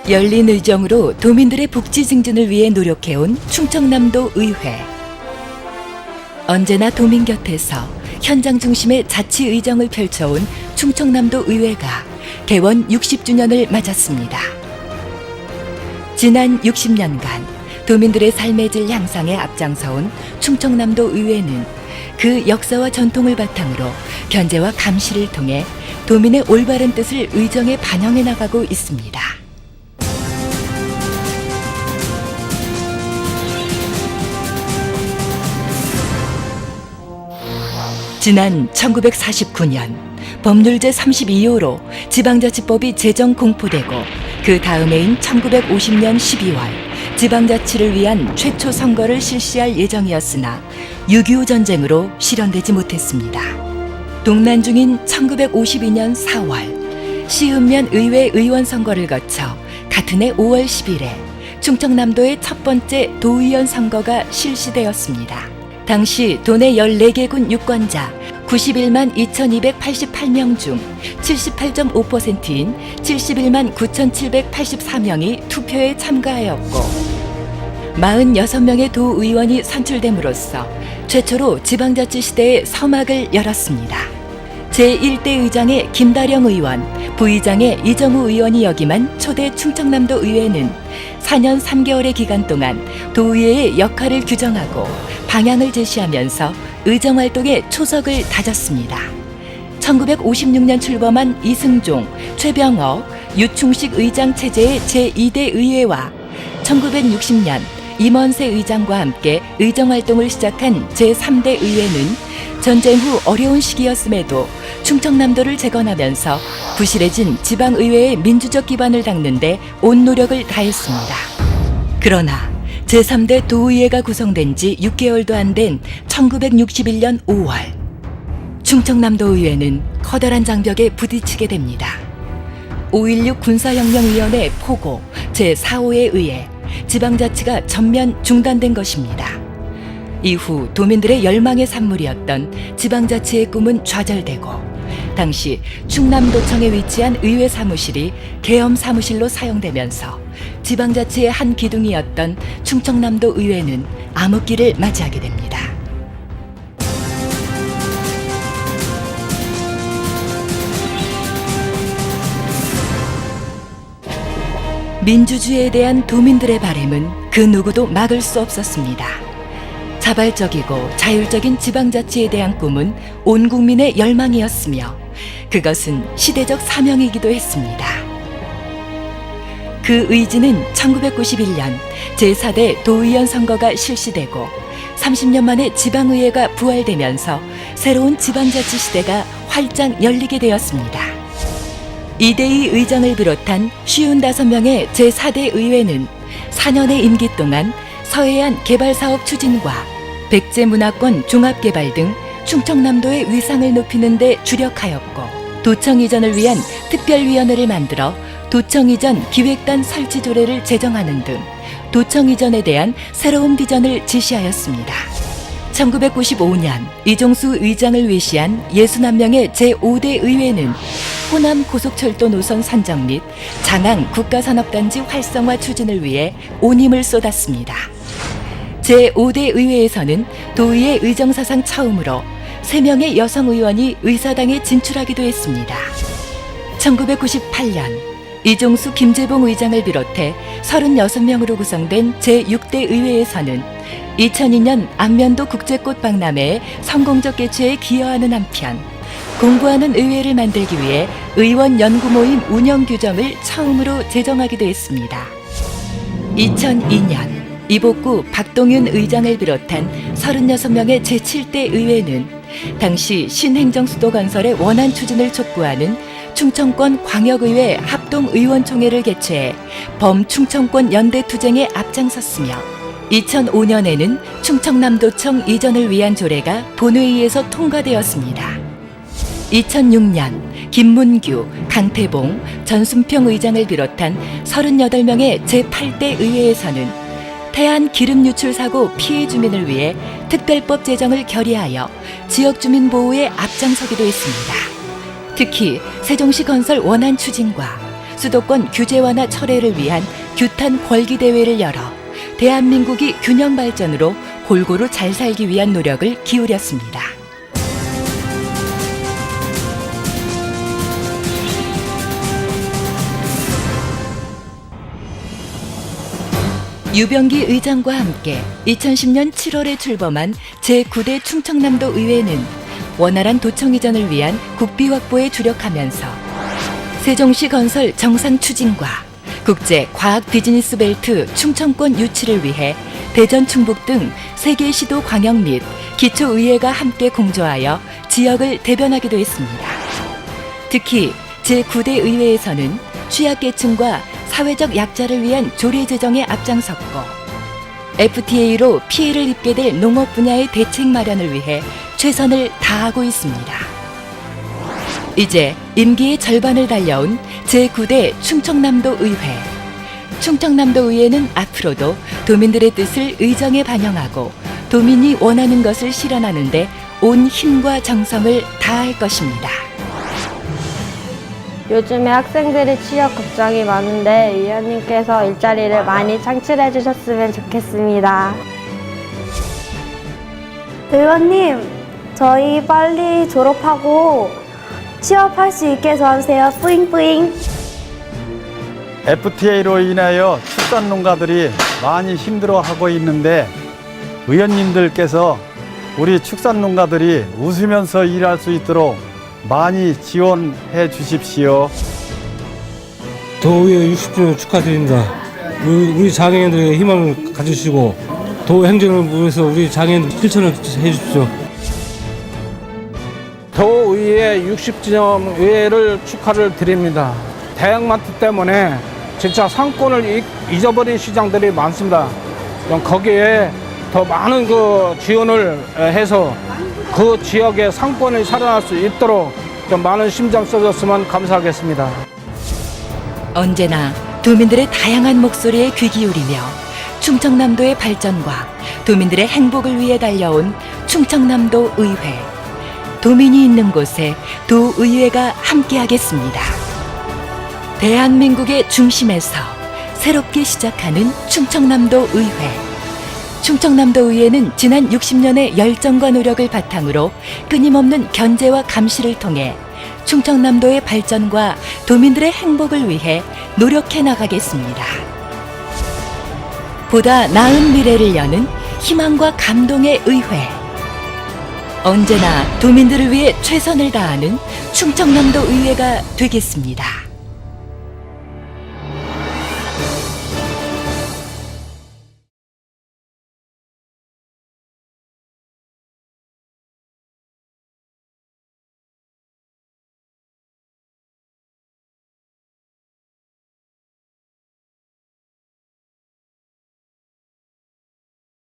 열린 의정으로 도민들의 복지 증진을 위해 노력해온 충청남도 의회. 언제나 도민 곁에서 현장 중심의 자치 의정을 펼쳐온 충청남도 의회가 개원 60주년을 맞았습니다. 지난 60년간 도민들의 삶의 질 향상에 앞장서온 충청남도 의회는 그 역사와 전통을 바탕으로 견제와 감시를 통해 도민의 올바른 뜻을 의정에 반영해 나가고 있습니다. 지난 1949년 법률 제32호로 지방자치법이 제정 공포되고 그 다음 해인 1950년 12월 지방자치를 위한 최초 선거를 실시할 예정이었으나 6.25 전쟁으로 실현되지 못했습니다. 동란 중인 1952년 4월 시읍면 의회 의원 선거를 거쳐 같은 해 5월 10일에 충청남도의 첫 번째 도의원 선거가 실시되었습니다. 당시 도내 14개군 유권자 91만 2,288명 중 78.5%인 71만 9,784명이 투표에 참가하였고 46명의 도의원이 선출됨으로써 최초로 지방자치 시대의 서막을 열었습니다. 제1대 의장의 김다령 의원, 부의장의 이정우 의원이 역임한 초대 충청남도 의회는 4년 3개월의 기간 동안 도의회의 역할을 규정하고 방향을 제시하면서 의정활동에 초석을 다졌습니다. 1956년 출범한 이승종, 최병억, 유충식 의장 체제의 제2대 의회와 1960년 임원세 의장과 함께 의정활동을 시작한 제3대 의회는 전쟁 후 어려운 시기였음에도 충청남도를 재건하면서 부실해진 지방의회의 민주적 기반을 닦는 데 온 노력을 다했습니다. 그러나 제3대 도의회가 구성된 지 6개월도 안 된 1961년 5월 충청남도 의회는 커다란 장벽에 부딪히게 됩니다. 5.16 군사혁명위원회 포고 제4호에 의해 지방자치가 전면 중단된 것입니다. 이후 도민들의 열망의 산물이었던 지방자치의 꿈은 좌절되고 당시 충남도청에 위치한 의회 사무실이 계엄 사무실로 사용되면서 지방자치의 한 기둥이었던 충청남도 의회는 암흑기를 맞이하게 됩니다. 민주주의에 대한 도민들의 바램은 그 누구도 막을 수 없었습니다. 자발적이고 자율적인 지방자치에 대한 꿈은 온 국민의 열망이었으며 그것은 시대적 사명이기도 했습니다. 그 의지는 1991년 제4대 도의원 선거가 실시되고 30년 만에 지방의회가 부활되면서 새로운 지방자치 시대가 활짝 열리게 되었습니다. 이대희 의장을 비롯한 55명의 제4대 의회는 4년의 임기 동안 서해안 개발사업 추진과 백제문화권 종합개발 등 충청남도의 위상을 높이는 데 주력하였고 도청 이전을 위한 특별위원회를 만들어 도청 이전 기획단 설치 조례를 제정하는 등 도청 이전에 대한 새로운 비전을 제시하였습니다. 1995년 이종수 의장을 외시한 61명의 제5대 의회는 호남 고속철도 노선 선정 및 장항 국가산업단지 활성화 추진을 위해 온 힘을 쏟았습니다. 제5대 의회에서는 도의회 의정사상 처음으로 3명의 여성 의원이 의사당에 진출하기도 했습니다. 1998년 이종수 김재봉 의장을 비롯해 36명으로 구성된 제6대 의회에서는 2002년 안면도 국제꽃박람회의 성공적 개최에 기여하는 한편 공부하는 의회를 만들기 위해 의원 연구 모임 운영 규정을 처음으로 제정하기도 했습니다. 2002년 이복구 박동윤 의장을 비롯한 36명의 제7대 의회는 당시 신행정수도 건설의 원안 추진을 촉구하는 충청권 광역의회 합동의원총회를 개최해 범충청권 연대투쟁에 앞장섰으며 2005년에는 충청남도청 이전을 위한 조례가 본회의에서 통과되었습니다. 2006년 김문규, 강태봉, 전순평 의장을 비롯한 38명의 제8대 의회에서는 태안 기름 유출 사고 피해 주민을 위해 특별법 제정을 결의하여 지역 주민 보호에 앞장서기도 했습니다. 특히 세종시 건설 원안 추진과 수도권 규제 완화 철회를 위한 규탄 궐기 대회를 열어 대한민국이 균형 발전으로 골고루 잘 살기 위한 노력을 기울였습니다. 유병기 의장과 함께 2010년 7월에 출범한 제9대 충청남도 의회는 원활한 도청 이전을 위한 국비 확보에 주력하면서 세종시 건설 정상 추진과 국제 과학 비즈니스 벨트 충청권 유치를 위해 대전, 충북 등 3개 시도 광역 및 기초의회가 함께 공조하여 지역을 대변하기도 했습니다. 특히 제9대 의회에서는 취약계층과 사회적 약자를 위한 조례 제정에 앞장섰고 FTA로 피해를 입게 될 농업 분야의 대책 마련을 위해 최선을 다하고 있습니다. 이제 임기의 절반을 달려온 제9대 충청남도 의회. 충청남도 의회는 앞으로도 도민들의 뜻을 의정에 반영하고 도민이 원하는 것을 실현하는 데 온 힘과 정성을 다할 것입니다. 요즘에 학생들이 취업 걱정이 많은데 의원님께서 일자리를 많이 창출해 주셨으면 좋겠습니다. 의원님, 저희 빨리 졸업하고 취업할 수 있게 도와주세요. 뿌잉뿌잉. FTA로 인하여 축산농가들이 많이 힘들어하고 있는데 의원님들께서 우리 축산농가들이 웃으면서 일할 수 있도록 많이 지원해 주십시오. 도의회 60주년 축하드립니다. 우리 장애인들에게 희망을 가져주시고 도 행정을 위해서 우리 장애인들 실천을 해 주십시오. 도의회 60주년 의회를 축하를 드립니다. 대형마트 때문에 진짜 상권을 잊어버린 시장들이 많습니다. 거기에 더 많은 그 지원을 해서 그 지역의 상권이 살아날 수 있도록 좀 많은 심장 써줬으면 감사하겠습니다. 언제나 도민들의 다양한 목소리에 귀 기울이며 충청남도의 발전과 도민들의 행복을 위해 달려온 충청남도 의회. 도민이 있는 곳에 도의회가 함께하겠습니다. 대한민국의 중심에서 새롭게 시작하는 충청남도 의회. 충청남도 의회는 지난 60년의 열정과 노력을 바탕으로 끊임없는 견제와 감시를 통해 충청남도의 발전과 도민들의 행복을 위해 노력해 나가겠습니다. 보다 나은 미래를 여는 희망과 감동의 의회. 언제나 도민들을 위해 최선을 다하는 충청남도 의회가 되겠습니다.